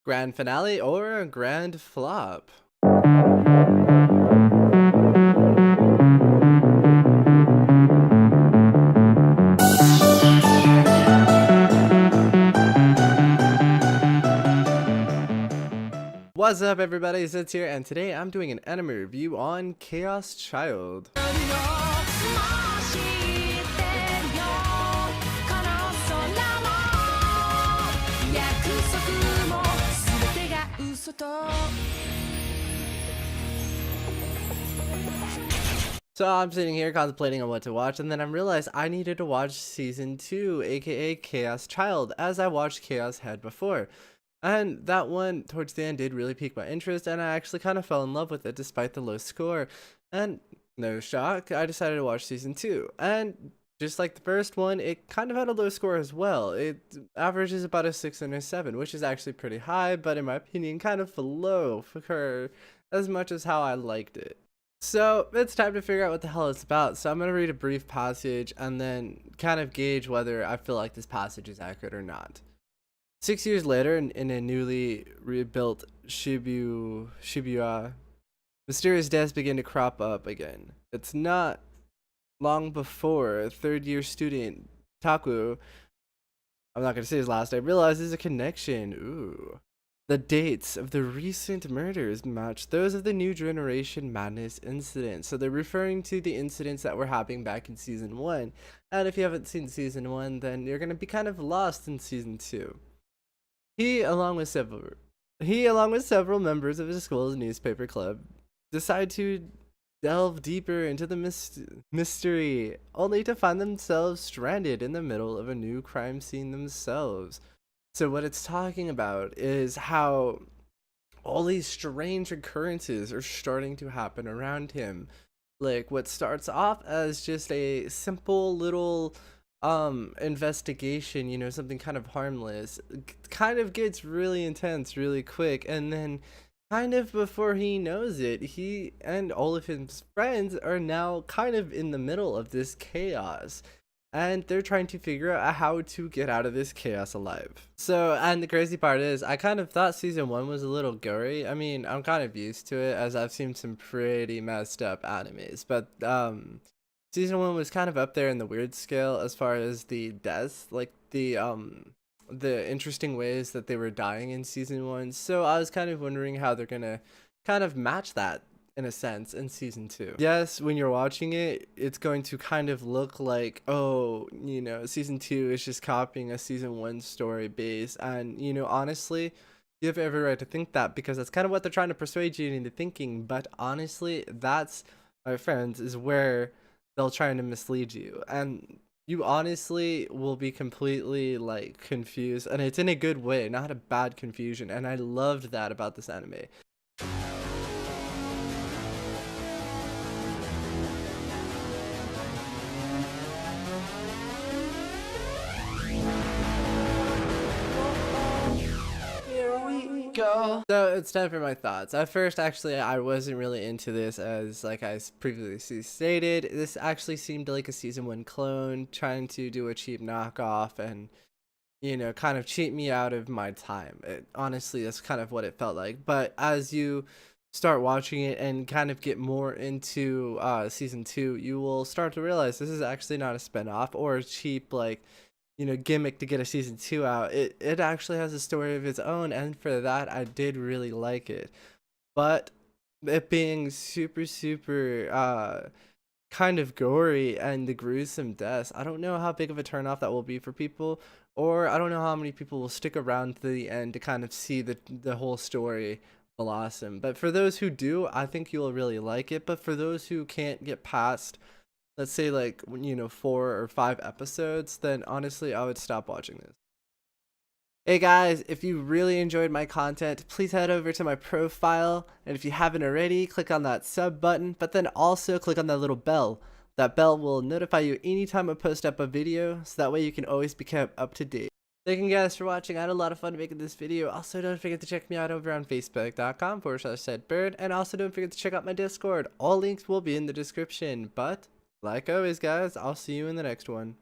Grand finale or a grand flop? What's up everybody, Zitz here, and today I'm doing an anime review on Chaos Child. So I'm sitting here contemplating on what to watch, and then I realized I needed to watch season 2, aka Chaos Child, as I watched Chaos Head before. And that one, towards the end, did really pique my interest, and I actually kind of fell in love with it despite the low score. And no shock, I decided to watch season 2. And just like the first one, it kind of had a low score as well. It averages about a 6 and a 7, which is actually pretty high, but in my opinion, kind of low for as much as how I liked it. So it's time to figure out what the hell it's about. So I'm going to read a brief passage and then kind of gauge whether I feel like this passage is accurate or not. 6 years later, in a newly rebuilt Shibuya, mysterious deaths begin to crop up again. It's not long before third-year student Taku, I'm not going to say his last name, realizes a connection. Ooh. The dates of the recent murders match those of the New Generation Madness incident. So they're referring to the incidents that were happening back in Season 1. And if you haven't seen Season 1, then you're going to be kind of lost in Season 2. He, along with several members of his school's newspaper club, decide to delve deeper into the mystery, only to find themselves stranded in the middle of a new crime scene themselves. So what it's talking about is how all these strange occurrences are starting to happen around him. Like what starts off as just a simple little investigation, you know, something kind of harmless, kind of gets really intense really quick, and then kind of before he knows it, he and all of his friends are now kind of in the middle of this chaos, and they're trying to figure out how to get out of this chaos alive. So, and the crazy part is, I kind of thought season 1 was a little gory. I mean, I'm kind of used to it as I've seen some pretty messed up animes, but season 1 was kind of up there in the weird scale as far as the deaths, like the interesting ways that they were dying in season 1. So I was kind of wondering how they're gonna kind of match that in a sense in season 2. Yes, when you're watching it, it's going to kind of look like, oh, you know, season 2 is just copying a season 1 story base, and you know, honestly, you have every right to think that because that's kind of what they're trying to persuade you into thinking. But honestly, that's, my friends, is where they'll try to mislead you, and you honestly will be completely like confused, and it's in a good way, not a bad confusion, and I loved that about this anime. So it's time for my thoughts. At first, actually, I wasn't really into this, as like I previously stated, this actually seemed like a season 1 clone trying to do a cheap knockoff and, you know, kind of cheat me out of my time. Honestly, that's kind of what it felt like. But as you start watching it and kind of get more into season 2, you will start to realize this is actually not a spinoff or a cheap, like, you know, gimmick to get a season 2 out. It actually has a story of its own, and for that I did really like it. But it being super kind of gory and the gruesome deaths, I don't know how big of a turnoff that will be for people, or I don't know how many people will stick around to the end to kind of see the whole story blossom. But for those who do, I think you'll really like it. But for those who can't get past, let's say, like, you know, 4 or 5 episodes, then honestly I would stop watching this. Hey guys, if you really enjoyed my content, please head over to my profile, and if you haven't already, click on that sub button, but then also click on that little bell. That bell will notify you anytime I post up a video, so that way you can always be kept up to date. Thank you guys for watching. I had a lot of fun making this video. Also, don't forget to check me out over on facebook.com/SedBird, and also don't forget to check out my Discord. All links will be in the description. But like always guys, I'll see you in the next one.